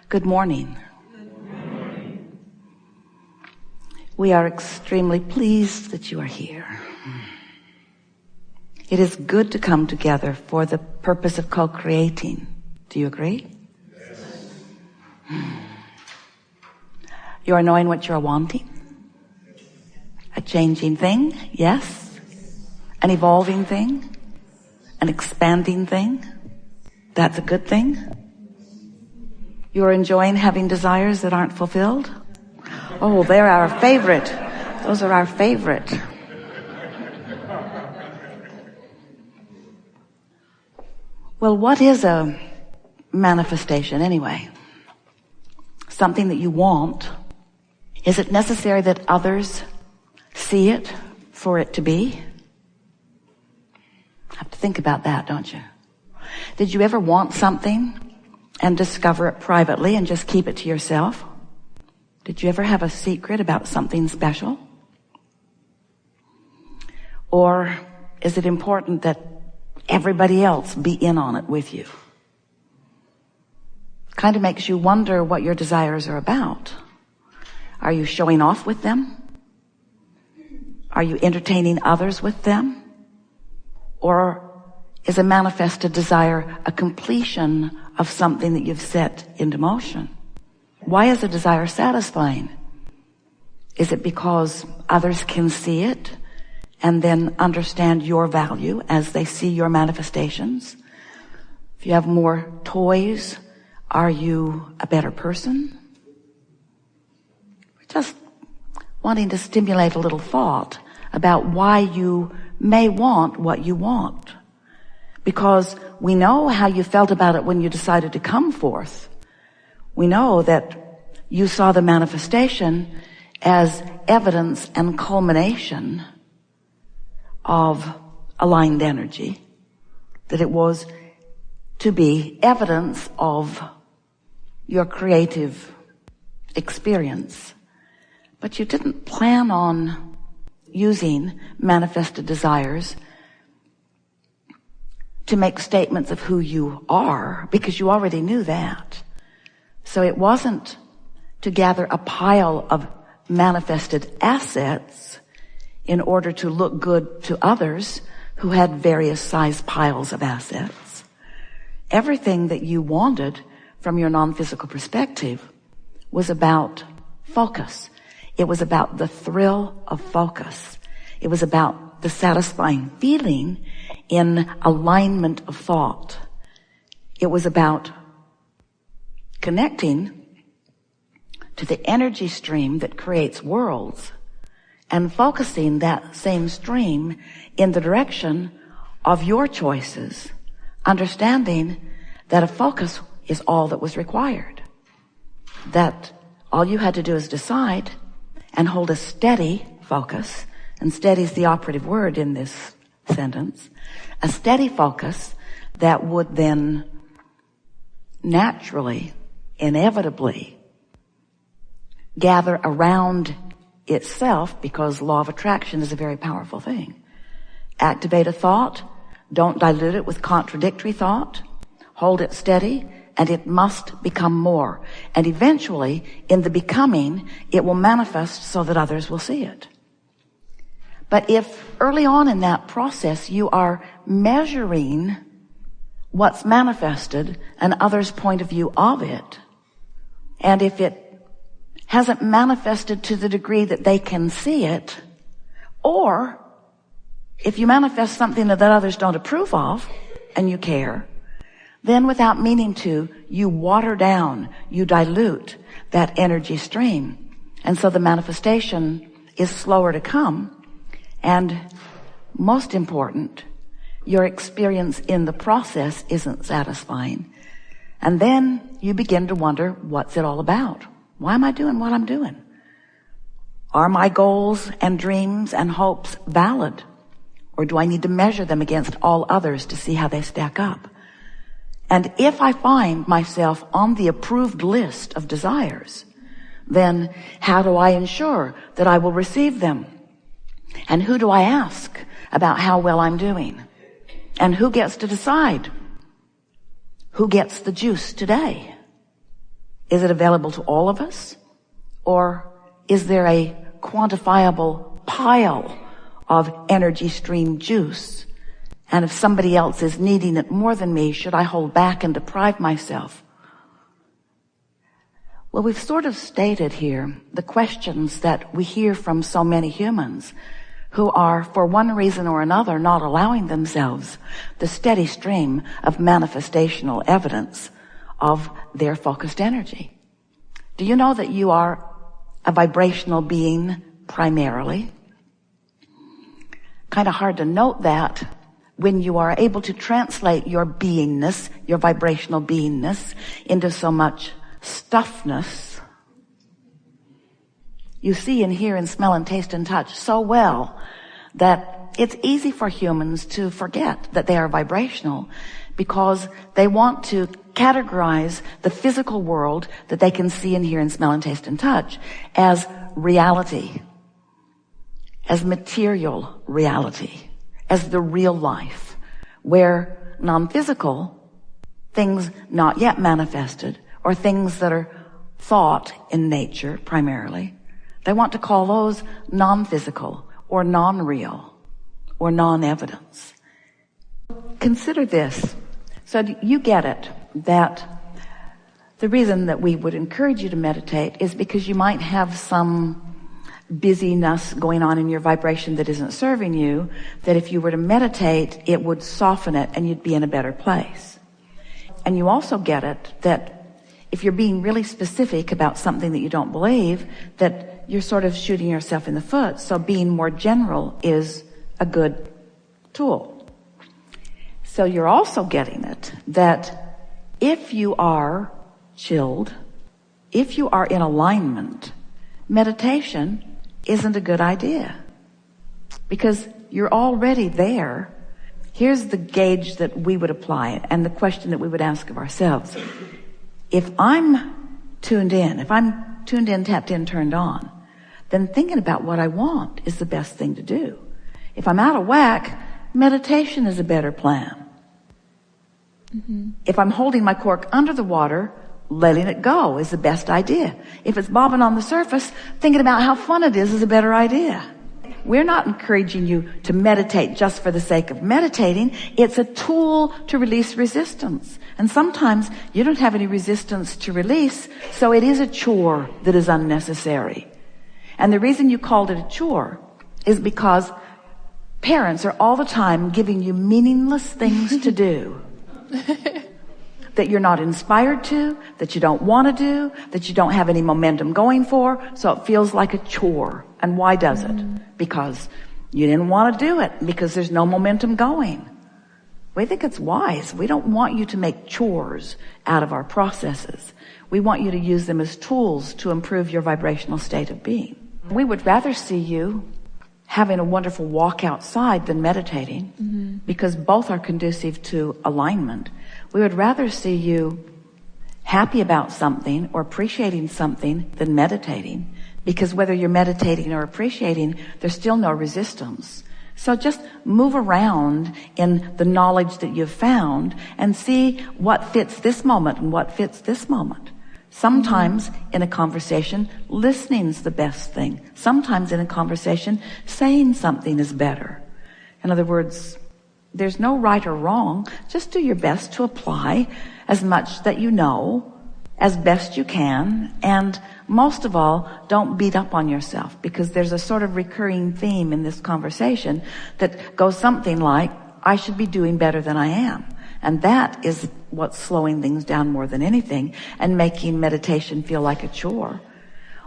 Good morning. We are extremely pleased that you are here. It is good to come together for the purpose of co-creating. Do you agree? Yes. You are knowing what you are wanting. A changing thing, yes. An evolving thing. An expanding thing. That's a good thing. You are enjoying having desires that aren't fulfilled. Oh, they're our favorite. Those are our favorite. Well, what is a manifestation anyway? Something that you want. Is it necessary that others see it for it to be? You have to think about that, don't you? Did you ever want something and discover it privately and just keep it to yourself? Did you ever have a secret about something special? Or is it important that everybody else be in on it with you? Kind of makes you wonder what your desires are about. Are you showing off with them? Are you entertaining others with them? Or is a manifested desire a completion of something that you've set into motion? Why is a desire satisfying? Is it because others can see it and then understand your value as they see your manifestations? If you have more toys, are you a better person? We're just wanting to stimulate a little thought about why you may want what you want. Because we know how you felt about it when you decided to come forth. We know that you saw the manifestation as evidence and culmination of aligned energy, that it was to be evidence of your creative experience. But you didn't plan on using manifested desires to make statements of who you are, because you already knew that. So it wasn't to gather a pile of manifested assets in order to look good to others who had various size piles of assets. Everything that you wanted from your non-physical perspective was about focus. It was about the thrill of focus. It was about the satisfying feeling in alignment of thought. It was about connecting to the energy stream that creates worlds and focusing that same stream in the direction of your choices, understanding that a focus is all that was required. That all you had to do is decide and hold a steady focus, and steady is the operative word in this sentence, a steady focus that would then naturally, inevitably gather around itself, because law of attraction is a very powerful thing. Activate a thought, don't dilute it with contradictory thought, hold it steady, and it must become more. And eventually, in the becoming, it will manifest so that others will see it. But if early on in that process you are measuring what's manifested and others' point of view of it, and if it hasn't manifested to the degree that they can see it, or if you manifest something that others don't approve of and you care, then without meaning to, you water down, you dilute that energy stream. And so the manifestation is slower to come. And most important, your experience in the process isn't satisfying. And then you begin to wonder, what's it all about? Why am I doing what I'm doing? Are my goals and dreams and hopes valid? Or do I need to measure them against all others to see how they stack up? And if I find myself on the approved list of desires, then how do I ensure that I will receive them? And who do I ask about how well I'm doing? And who gets to decide who gets the juice today? Is it available to all of us? Or is there a quantifiable pile of energy stream juice? And if somebody else is needing it more than me, should I hold back and deprive myself? Well, we've sort of stated here the questions that we hear from so many humans who are, for one reason or another, not allowing themselves the steady stream of manifestational evidence of their focused energy. Do you know that you are a vibrational being primarily? Kind of hard to note that when you are able to translate your beingness, your vibrational beingness, into so much stuffness. You see and hear and smell and taste and touch so well that it's easy for humans to forget that they are vibrational, because they want to categorize the physical world that they can see and hear and smell and taste and touch as reality, as material reality, as the real life, where non-physical things not yet manifested, or things that are thought in nature primarily, they want to call those non-physical or non-real or non-evidence. Consider this. So you get it, that the reason that we would encourage you to meditate is because you might have some busyness going on in your vibration that isn't serving you, that if you were to meditate, it would soften it and you'd be in a better place. And you also get it that if you're being really specific about something that you don't believe, that you're sort of shooting yourself in the foot. So being more general is a good tool. So you're also getting it that if you are chilled, if you are in alignment, meditation isn't a good idea, because you're already there. Here's the gauge that we would apply and the question that we would ask of ourselves. If I'm tuned in, tapped in, turned on, then thinking about what I want is the best thing to do. If I'm out of whack, meditation is a better plan. Mm-hmm. If I'm holding my cork under the water, letting it go is the best idea. If it's bobbing on the surface, thinking about how fun it is a better idea. We're not encouraging you to meditate just for the sake of meditating. It's a tool to release resistance. And sometimes you don't have any resistance to release, so it is a chore that is unnecessary. And the reason you called it a chore is because parents are all the time giving you meaningless things to do. That you're not inspired to, that you don't want to do, that you don't have any momentum going for, so it feels like a chore. And why does it? Because you didn't want to do it, because there's no momentum going. We think it's wise. We don't want you to make chores out of our processes. We want you to use them as tools to improve your vibrational state of being. We would rather see you having a wonderful walk outside than meditating, because both are conducive to alignment. We would rather see you happy about something or appreciating something than meditating, because whether you're meditating or appreciating, there's still no resistance. So just move around in the knowledge that you've found and see what fits this moment and what fits this moment. Sometimes in a conversation, listening's the best thing. Sometimes in a conversation, saying something is better. In other words, there's no right or wrong. Just do your best to apply as much that you know as best you can. And most of all, don't beat up on yourself, because there's a sort of recurring theme in this conversation that goes something like, I should be doing better than I am. And that is what's slowing things down more than anything and making meditation feel like a chore.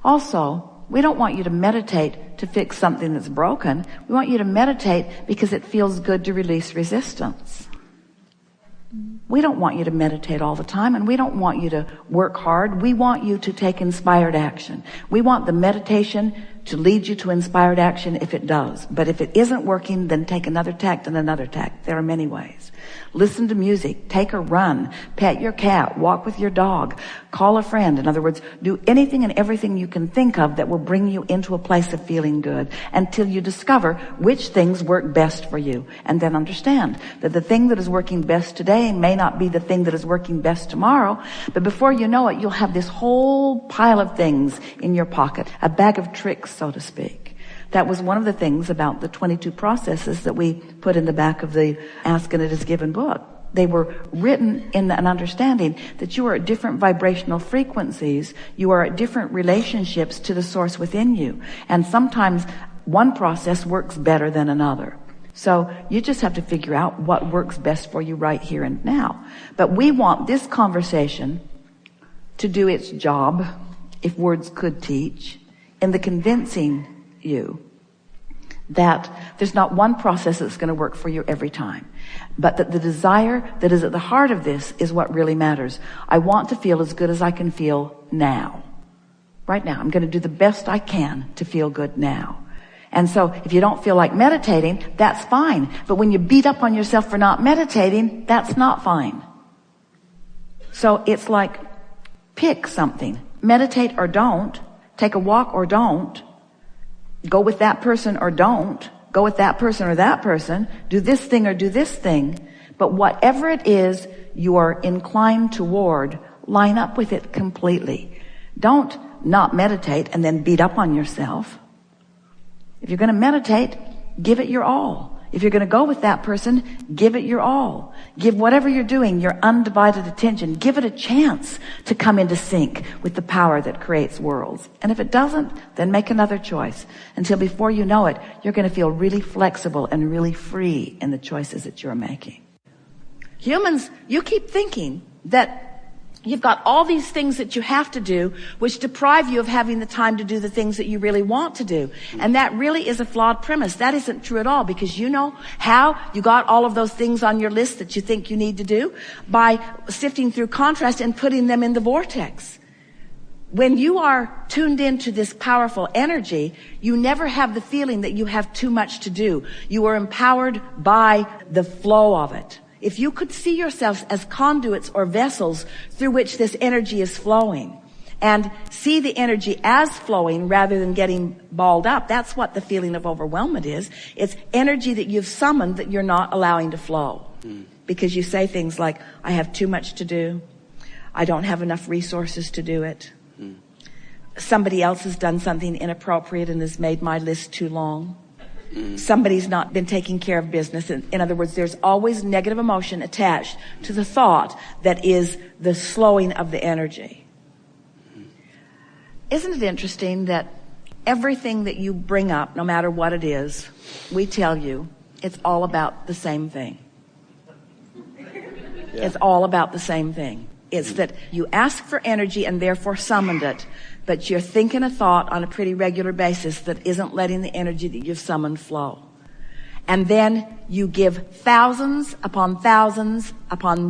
Also, we don't want you to meditate to fix something that's broken. We want you to meditate because it feels good to release resistance. We don't want you to meditate all the time, and we don't want you to work hard. We want you to take inspired action. We want the meditation to lead you to inspired action if it does. But if it isn't working, then take another tact and another tact. There are many ways. Listen to music, take a run, pet your cat, walk with your dog, call a friend. In other words, do anything and everything you can think of that will bring you into a place of feeling good until you discover which things work best for you. And then understand that the thing that is working best today may not be the thing that is working best tomorrow, but before you know it, you'll have this whole pile of things in your pocket, a bag of tricks, so to speak. That was one of the things about the 22 processes that we put in the back of the Ask and It Is Given book. They were written in an understanding that you are at different vibrational frequencies. You are at different relationships to the source within you. And sometimes one process works better than another. So you just have to figure out what works best for you right here and now. But we want this conversation to do its job, if words could teach, in the convincing you that there's not one process that's going to work for you every time, but that the desire that is at the heart of this is what really matters. I want to feel as good as I can feel now. Right now. I'm going to do the best I can to feel good now. And so if you don't feel like meditating, that's fine. But when you beat up on yourself for not meditating, that's not fine. So it's like, pick something. Meditate or don't. Take a walk or don't. Go with that person or don't. Go with that person or that person. Do this thing or do this thing. But whatever it is you are inclined toward, line up with it completely. Don't not meditate and then beat up on yourself. If you're going to meditate, give it your all. If you're going to go with that person, give it your all. Give whatever you're doing your undivided attention. Give it a chance to come into sync with the power that creates worlds. And if it doesn't, then make another choice. Until before you know it, you're going to feel really flexible and really free in the choices that you're making. Humans, you keep thinking that you've got all these things that you have to do, which deprive you of having the time to do the things that you really want to do. And that really is a flawed premise. That isn't true at all, because you know how you got all of those things on your list that you think you need to do? By sifting through contrast and putting them in the vortex. When you are tuned into this powerful energy, you never have the feeling that you have too much to do. You are empowered by the flow of it. If you could see yourselves as conduits or vessels through which this energy is flowing, and see the energy as flowing rather than getting balled up, that's what the feeling of overwhelmment is. It's energy that you've summoned that you're not allowing to flow. Because you say things like, I have too much to do. I don't have enough resources to do it. Somebody else has done something inappropriate and has made my list too long. Somebody's not been taking care of business. In other words, there's always negative emotion attached to the thought that is the slowing of the energy. Isn't it interesting that everything that you bring up, no matter what it is, we tell you it's all about the same thing. Yeah. It's all about the same thing. It's that you ask for energy and therefore summoned it, but you're thinking a thought on a pretty regular basis that isn't letting the energy that you've summoned flow. And then you give thousands upon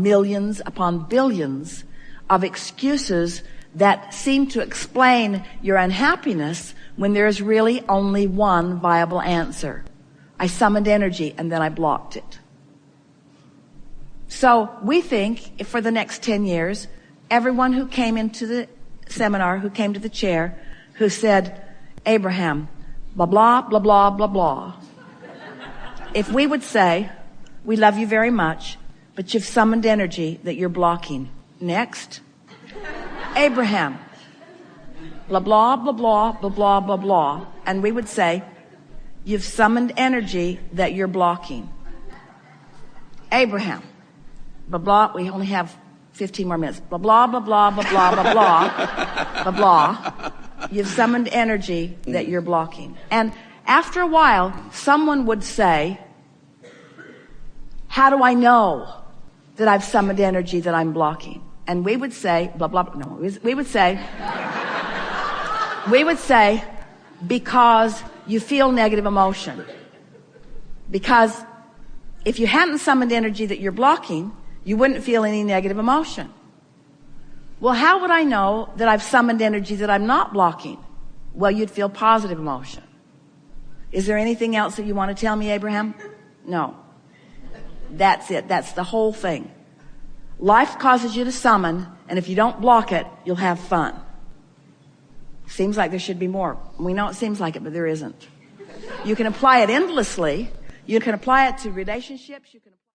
millions upon billions of excuses that seem to explain your unhappiness when there's really only one viable answer. I summoned energy and then I blocked it. So we think if for the next 10 years, everyone who came into the seminar, who came to the chair, who said, Abraham, blah, blah, blah, blah, blah, blah. If we would say, we love you very much, but you've summoned energy that you're blocking. Next. Abraham, blah, blah, blah, blah, blah, blah, blah, blah. And we would say, you've summoned energy that you're blocking. Abraham, blah, blah, we only have 15 more minutes. Blah, blah, blah, blah, blah, blah, blah, blah, blah, blah. You've summoned energy that you're blocking. And after a while, someone would say, how do I know that I've summoned energy that I'm blocking? And we would say, blah, blah, blah. No, we would say, because you feel negative emotion. Because if you hadn't summoned energy that you're blocking, you wouldn't feel any negative emotion. Well, how would I know that I've summoned energy that I'm not blocking? Well, you'd feel positive emotion. Is there anything else that you want to tell me, Abraham? No. That's it. That's the whole thing. Life causes you to summon, and if you don't block it, you'll have fun. Seems like there should be more. We know it seems like it, but there isn't. You can apply it endlessly. You can apply it to relationships. You can